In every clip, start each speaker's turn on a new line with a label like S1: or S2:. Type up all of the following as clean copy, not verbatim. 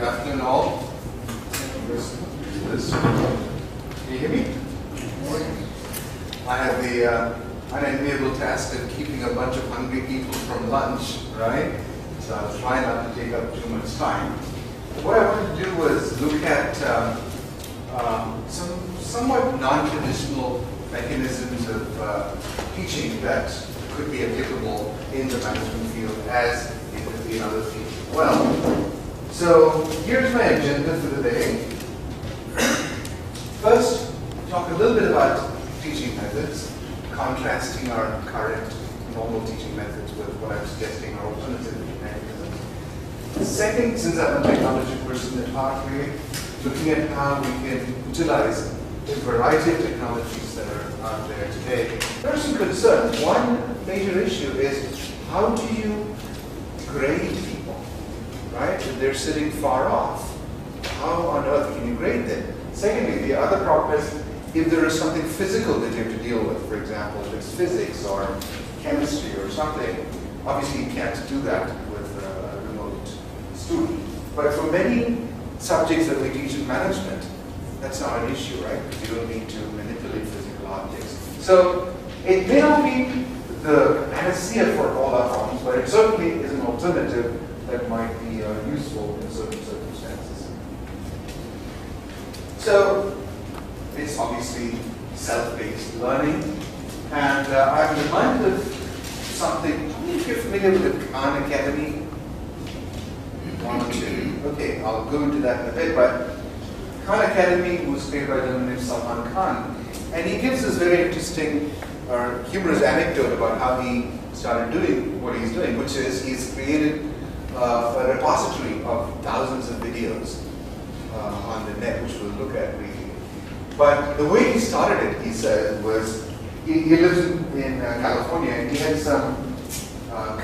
S1: Good afternoon, all. Can you hear me? I have the unenviable task of keeping a bunch of hungry people from lunch, right? So I'll try not to take up too much time. What I wanted to do was look at some somewhat non-traditional mechanisms of teaching that could be applicable in the management field as it could be in other fields as well. So here's my agenda for the day. First, talk a little bit about teaching methods, contrasting our current normal teaching methods with what I'm suggesting are alternative mechanisms. Second, since I'm a technology person at heart, really, looking at how we can utilize the variety of technologies that are out there today. There are some concerns. One major issue is how do you grade people, right? If they're sitting far off, how on earth can you grade them? Secondly, the other problem is if there is something physical that you have to deal with, for example, if it's physics or chemistry or something, obviously you can't do that with a remote student. But for many subjects that we teach in management, that's not an issue, right? Because you don't need to manipulate physical objects. So it may not be the panacea for all our problems, but it certainly is an alternative that might be useful in certain circumstances. So it's obviously self-paced learning, and I'm reminded of something. I don't know if you're familiar with the Khan Academy. One or two. Okay, I'll go into that in a bit, but Khan Academy was created by a gentleman named Salman Khan, and he gives this very interesting or humorous anecdote about how he started doing what he's doing, which is he's created a repository of thousands of videos on the net, which we'll look at briefly. But the way he started it, he said, was he lives in California, and he had some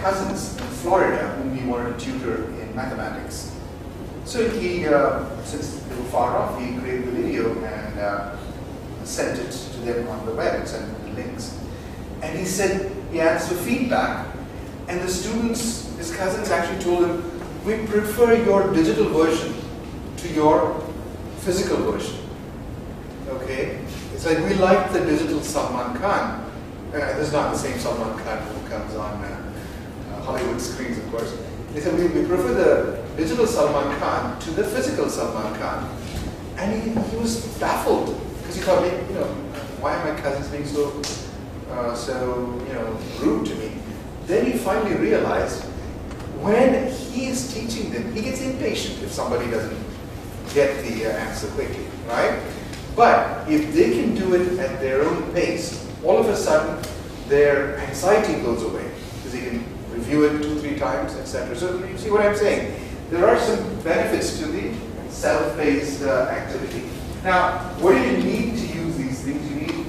S1: cousins in Florida whom he wanted to tutor in mathematics. So he, since they were far off, he created the video and sent it to them on the web and sent them the links. And he said he asked for feedback, and the students, his cousins, actually told him, "We prefer your digital version to your physical version." Okay, it's like we like the digital Salman Khan. This is not the same Salman Khan who comes on Hollywood screens, of course. They said we prefer the digital Salman Khan to the physical Salman Khan, and he was baffled because he thought, why are my cousins being so rude to me? Then he finally realized when he is teaching them, he gets impatient if somebody doesn't get the answer quickly, right? But if they can do it at their own pace, all of a sudden their anxiety goes away because they can review it 2-3 times, etc. So you see what I'm saying? There are some benefits to the self-paced activity. Now, what do you need to use these things? You need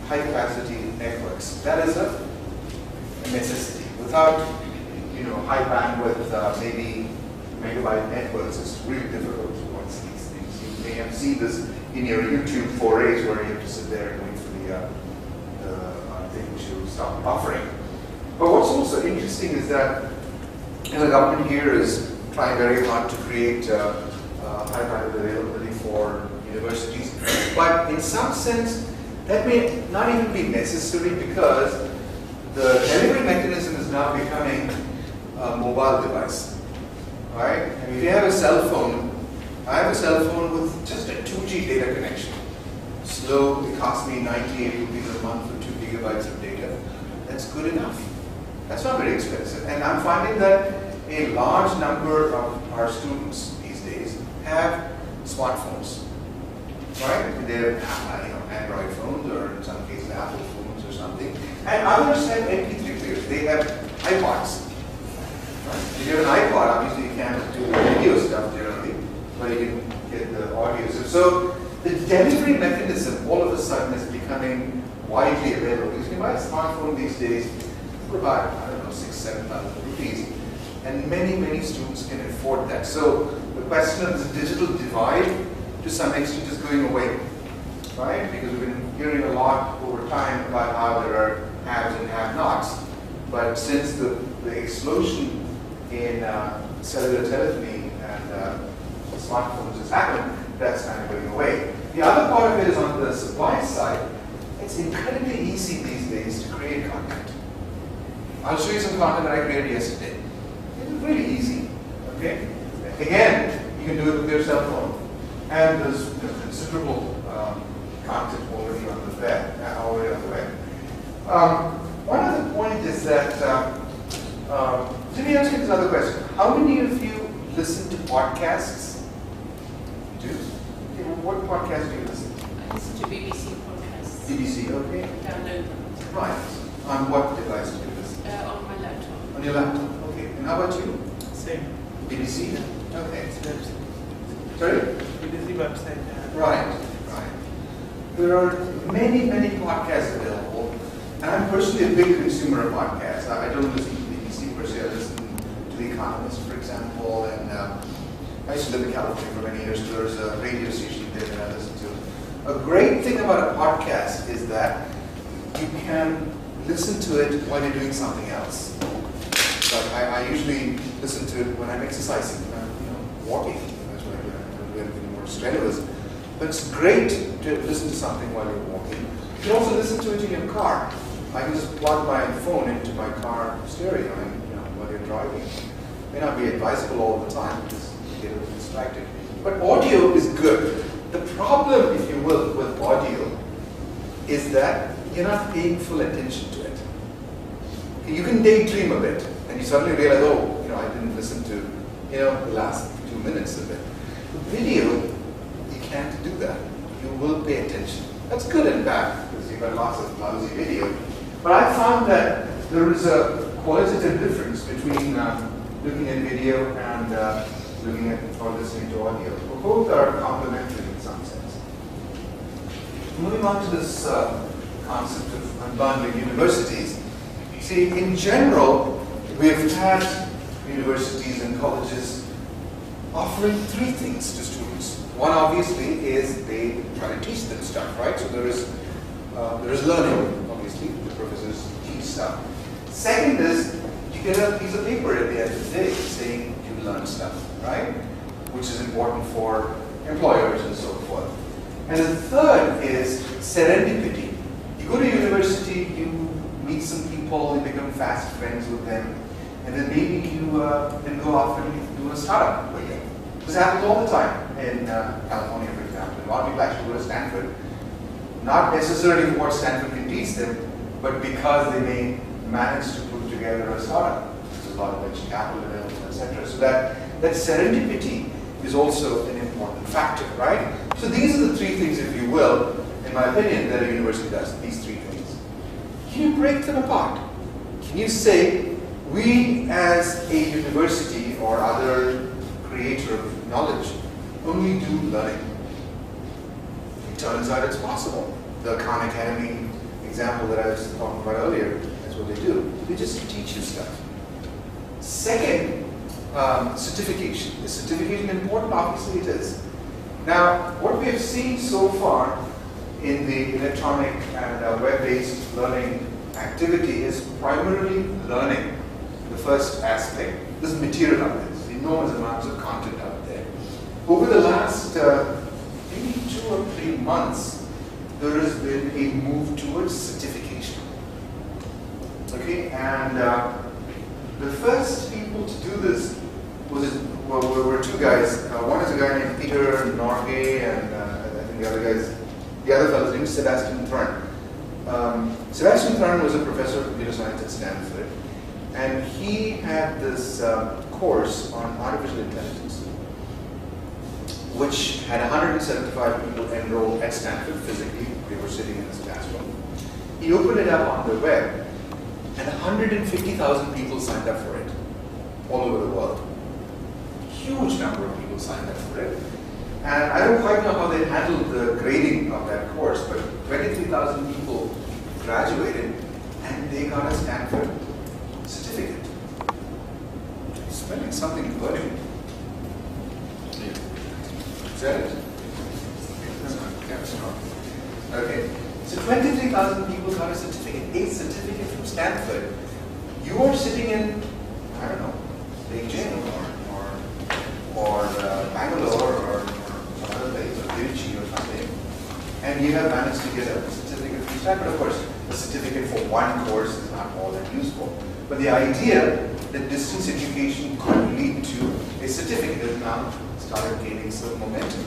S1: high-capacity networks. That is a necessity. Without, high bandwidth, maybe megabyte networks, it's really difficult to watch these things. You may have seen this in your YouTube forays where you have to sit there and wait for the thing to stop buffering. But what's also interesting is that the government here is trying very hard to create high bandwidth availability for universities. But in some sense, that may not even be necessary because the delivery mechanism is now becoming a mobile device. Right? And if you have a cell phone, I have a cell phone with just a 2G data connection. Slow, it costs me 98 rupees a month for 2 gigabytes of data. That's good enough. That's not very expensive. And I'm finding that a large number of our students these days have smartphones. Right? They have Android phones, or in some cases Apple phones or something. And others have MP3 players. They have iPods. Right? If you have an iPod, obviously you can't do the video stuff generally, but you can get the audio. So the delivery mechanism all of a sudden is becoming widely available. You can buy a smartphone these days for about, 6,000-7,000 rupees. And many students can afford that. So the question of the digital divide to some extent is going away, right? Because we've been hearing a lot over time about how there are haves and have-nots. But since the explosion in cellular telephony and smartphones has happened, that's kind of going away. The other part of it is on the supply side. It's incredibly easy these days to create content. I'll show you some content that I created yesterday. It was really easy. Okay? Again, you can do it with your cell phone. And there's considerable content already on the web. One other point is that, let me ask you this other question. How many of you listen to podcasts? You do? Okay, well, what podcast do you listen to?
S2: I listen to BBC podcasts.
S1: BBC, okay.
S2: Download them.
S1: Right. On what device do you listen?
S2: On my laptop.
S1: On your laptop, okay. And how about you?
S3: Same.
S1: BBC? Okay.
S3: Website.
S1: Sorry?
S3: BBC website.
S1: Right, right. There are many, many podcasts available. And I'm personally a big consumer of podcasts. I don't listen to BBC per se. I listen to The Economist, for example. And I used to live in California for many years. There was a radio station there that I listened to. A great thing about a podcast is that you can listen to it while you're doing something else. But I usually listen to it when I'm exercising, walking. That's what I do. I don't do anything more strenuous. But it's great to listen to something while you're walking. You can also listen to it in your car. I can just plug my phone into my car stereo and, while you're driving. It may not be advisable all the time because you get a little distracted. But audio is good. The problem, if you will, with audio is that you're not paying full attention to it. You can daydream a bit, and you suddenly realize, I didn't listen to, the last 2 minutes of it. With video, you can't do that. You will pay attention. That's good and bad, because you've got lots of lousy video. But I found that there is a qualitative difference between looking at video and looking at or listening to audio. Both are complementary in some sense. Moving on to this concept of unbundling universities. See, in general, we've had universities and colleges offering three things to students. One, obviously, is they try to teach them stuff, right? So there is learning, obviously, the professors teach stuff. Second is, you get a piece of paper at the end of the day saying you learned stuff, right? Which is important for employers and so forth. And the third is serendipity. You go to university, you meet some people, you become fast friends with them, and then maybe you then go off and do a startup with them. This happens all the time in California, for example. A lot of people actually go to Stanford, not necessarily for what Stanford can teach them, but because they may manage to put together a startup. There's a lot of venture capital available, etc. So that serendipity is also an important factor, right? So these are the three things, if you will, in my opinion, that a university does, these three things. Can you break them apart? Can you say, we as a university or other creator of knowledge only do learning? It turns out it's possible. The Khan Academy example that I was talking about earlier, that's what they do. They just teach you stuff. Second, certification. Is certification important? Obviously it is. Now, what we have seen so far in the electronic and web-based learning activity is primarily learning. The first aspect, there's material out there. There's enormous amounts of content out there. Over the last maybe 2 or 3 months, there has been a move towards certification. Okay, and the first people to do this were two guys. One is a guy named Peter Norgay, and I think the other fellow's name is Sebastian Thrun. Sebastian Thrun was a professor of computer science at Stanford, and he had this course on artificial intelligence, which had 175 people enrolled at Stanford physically. They were sitting in this classroom. He opened it up on the web, and 150,000 people signed up for it, all over the world. Huge number of people signed up for it. And I don't quite know how they handled the grading of that course, but 23,000 people graduated, and they got a Stanford certificate. Smelling something burning. Is that it? Okay. So 23,000 people got a certificate from Stanford. You are sitting in, I don't know, Beijing or Bangalore and you have managed to get a certificate for each type. But of course, a certificate for one course is not all that useful. But the idea that distance education could lead to a certificate has now started gaining some momentum.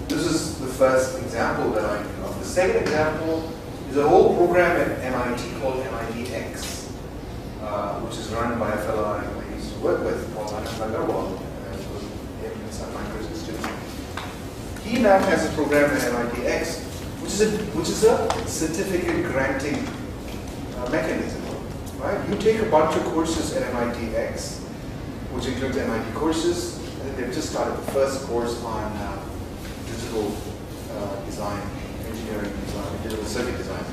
S1: This is the first example that I know of. The second example is a whole program at MIT called MIT-X, which is run by a fellow I used to work with called Anand, some of my graduate students. He now has a program at MIT-X, which is a certificate granting mechanism. Right? You take a bunch of courses at MIT-X, which includes MIT courses. I think they've just started the first course on digital design, engineering design, digital circuit design.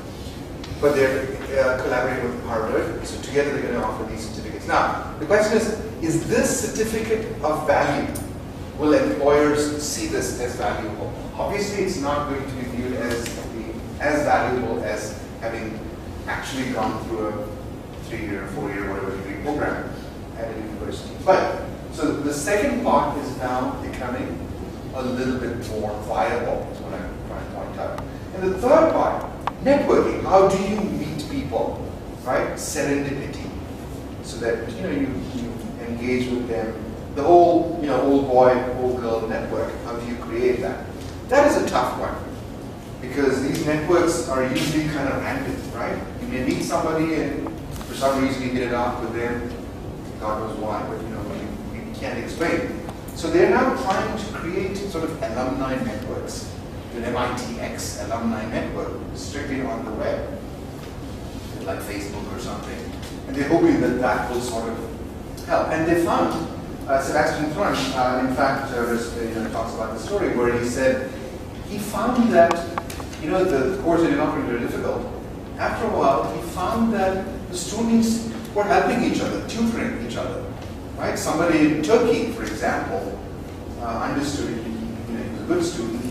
S1: But they're collaborating with Harvard, so together they're going to offer these certificates. Now, the question is this certificate of value? Will employers see this as valuable? Obviously, it's not going to be viewed as valuable as having actually gone through a 3-year, 4-year, whatever degree program at a university. But, so the second part is now becoming a little bit more viable, is what I'm trying to point out. And the third part, networking. How do you meet people, right? Serendipity. So that, you engage with them. The whole, old boy, old girl network, how do you create that? That is a tough one. Because these networks are usually kind of random, right? You may meet somebody and for some reason you get it off with them, God knows why, but we can't explain. So they're now trying to create sort of alumni networks, an MIT-X alumni network, strictly on the web, like Facebook or something. And they're hoping that that will sort of help. And they found, Sebastian Thrun, in fact, talks about the story where he said, he found that, the course had not been very difficult. After a while, he found that the students were helping each other, tutoring each other. Right? Somebody in Turkey, for example, understood, he was a good student.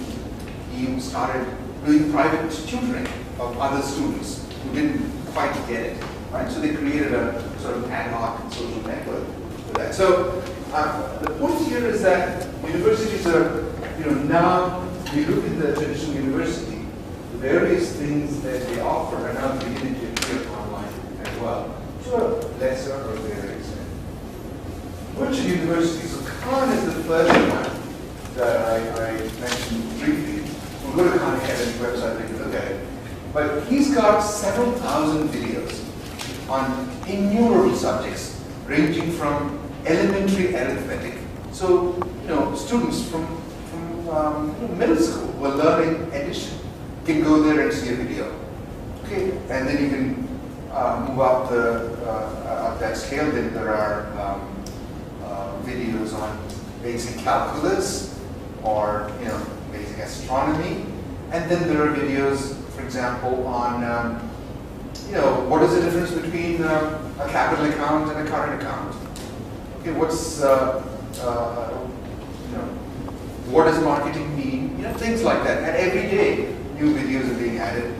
S1: He started doing private tutoring of other students who didn't quite get it. Right? So they created a sort of ad hoc social network for that. So the point here is that universities are, now we look at the traditional university, the various things that they offer are now beginning to appear online as well, to a lesser or greater extent. Virtual universities, so Khan is the first one that I mentioned briefly. We'll go to Khan Academy's website and take a look at it. But he's got several thousand videos on innumerable subjects, ranging from elementary arithmetic. So, students from middle school who are learning addition can go there and see a video. Okay, and then you can move up that scale. Then there are videos on basic calculus or basic astronomy, and then there are videos, for example, on what is the difference between a capital account and a current account? Okay, what does marketing mean? Things like that. And every day, new videos are being added.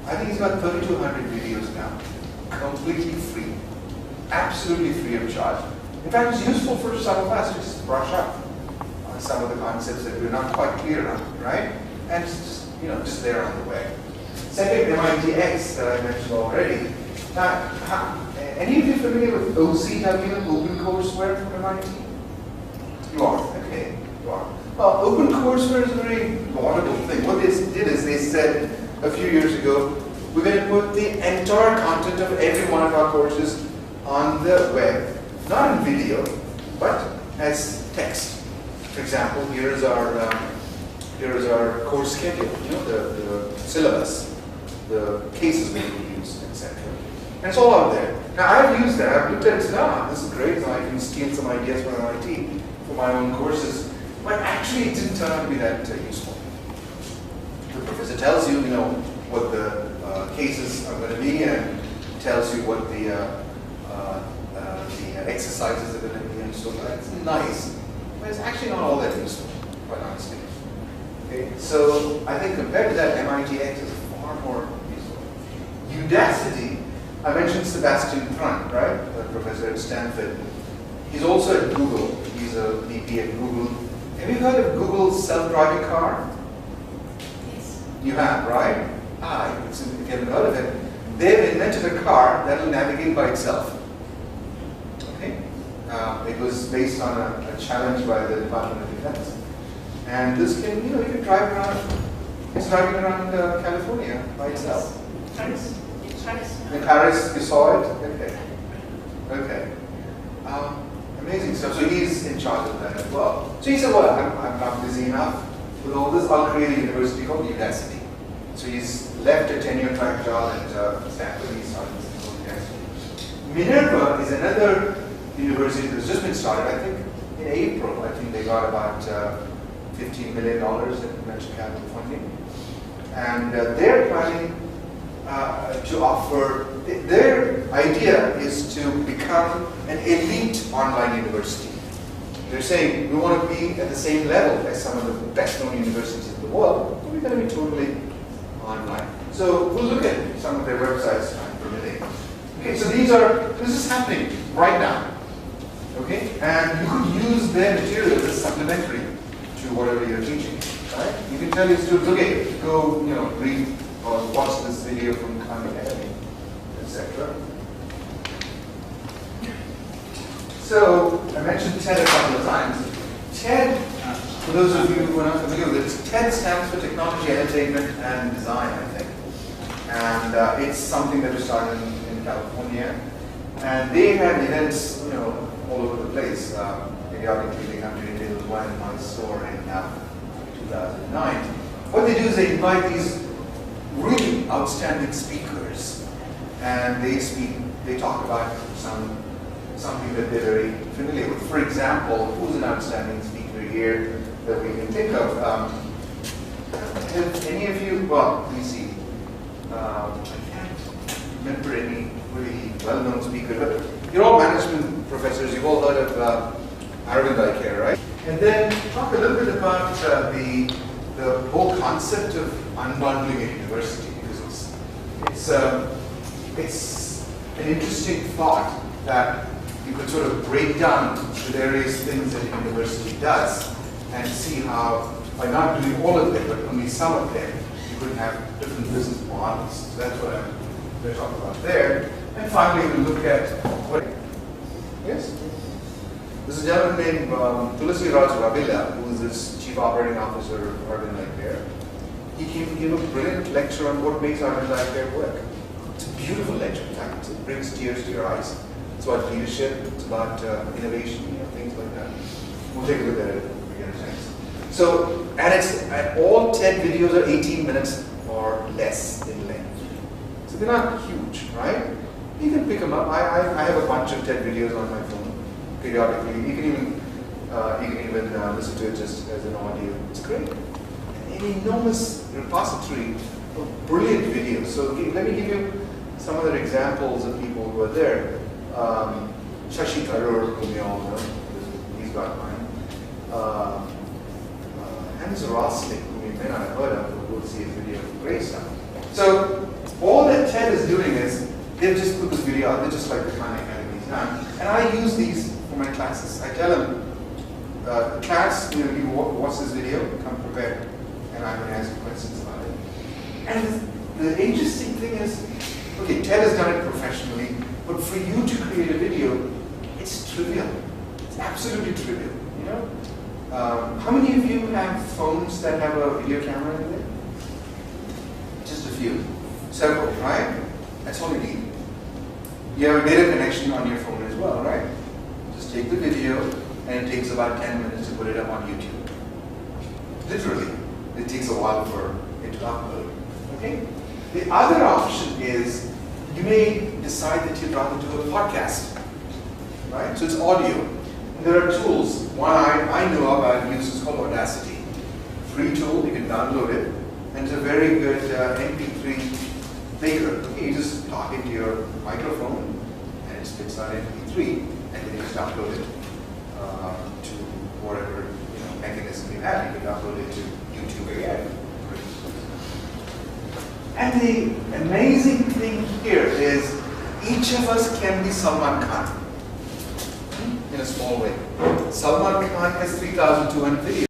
S1: I think he's got 3,200 videos now, completely free, absolutely free of charge. In fact, it's useful for some of us to just brush up on some of the concepts that we're not quite clear on, right? And it's just there on the web. Second, MIT-X that I mentioned already. Now, any of you familiar with OCW, Open Courseware from MIT? You are, okay, you are. Well, Open Courseware is a very laudable thing. What they did is they said a few years ago, we're going to put the entire content of every one of our courses on the web, not in video, but as text. For example, here is our course schedule, the syllabus, the cases we will use, etc. And it's all out there. Now, I've used that. I've looked at it and said, this is great. Now I can steal some ideas from MIT for my own courses. But actually, it didn't turn out to be that useful. The professor tells you, what the cases are going to be, and tells you what the exercises are going to be, and so on. It's nice, but it's actually not all that useful, quite honestly. Okay, so I think compared to that, MIT-X is far more useful. Udacity. I mentioned Sebastian Thrun, right? The professor at Stanford. He's also at Google. He's a VP at Google. Have you heard of Google's self-driving car?
S2: Yes.
S1: You have, right? You haven't heard of it. They've invented a car that will navigate by itself. Okay? It was based on a challenge by the Department of Defense. And this can, you can drive around, it's driving around California by itself.
S2: Paris.
S1: In Paris, you saw it? Okay. Okay. Amazing stuff. So he's in charge of that as well. So he said, well, I'm not busy enough with all this. I'll create a university called Udacity. So he's left a tenure track job at Stanford. He started this called Udacity. Minerva is another university that's just been started. I think in April, I think they got about $15 million in venture capital funding. And they're planning to offer, their idea is to become an elite online university. They're saying we want to be at the same level as some of the best known universities in the world, but we're going to be totally online. So we'll look at some of their websites time permitting. Okay, so this is happening right now. Okay, and you could use their materials as supplementary to whatever you're teaching. Right? You can tell your students, okay, go, read or watch this video from Khan Academy, etc. So I mentioned TED a couple of times. TED, for those of you who are not familiar with it, TED stands for Technology, Entertainment, and Design, I think. And it's something that was started in California. And they have events, all over the place. Periodically, they come to India. There was one in my store in 2009. What they do is they invite these really outstanding speakers, and they talk about something that they're very familiar with. For example, who's an outstanding speaker here that we can think of? Have any of you, well, let me see. I can't remember any really well-known speaker, but you're all management professors. You've all heard of Arvind Aikar, right? And then talk a little bit about the whole concept of unbundling a university, because it's an interesting thought that you could sort of break down the various things that a university does and see how, by not doing all of them, but only some of them, you could have different business models. So that's what I'm going to talk about there. And finally, we'll look at what. Yes? There's a gentleman named Tulsi Raj Ravilla, who is this Chief Operating Officer of Arvind Aikar. He came to give a brilliant lecture on what makes Arvind Aikar work. It's a beautiful lecture, in fact. It brings tears to your eyes. It's about leadership, it's about innovation, things like that. We'll take a look at it if we get a chance. So, and all TED videos are 18 minutes or less in length. So they're not huge, right? You can pick them up. I have a bunch of TED videos on my phone periodically. You can even listen to it just as an audio. It's great. An enormous repository of brilliant videos. So let me give you some other examples of people who are there. Shashi Tharoor, whom you all know, he's got mine. Hans Rosling, whom you may not have heard of, but we'll see his video. Great stuff. So all that TED is doing is they've just put this video out. They're just like the Khan Academies now. And I use these for my classes. I tell them, class, you watch this video, come prepared, and I'm going to ask you questions about it. And the interesting thing is, okay, TED has done it professionally, but for you to create a video, it's trivial. It's absolutely trivial. How many of you have phones that have a video camera in there? Just a few. Several, right? That's all you need. You have a data connection on your phone as well, right? Just take the video, and it takes about 10 minutes to put it up on YouTube. Literally. It takes a while for it to upload. Okay? The other option is, you may decide that you'd rather do a podcast. Right? So it's audio. And there are tools. One I know of, I've used, is called Audacity. Free tool, you can download it. And it's a very good MP3 maker. Okay, you just talk into your microphone, and it spits out MP3, and then you just upload it to whatever mechanism you have. You can upload it to YouTube again. And the amazing thing here is each of us can be Salman Khan in a small way. Salman Khan has 3,200 videos.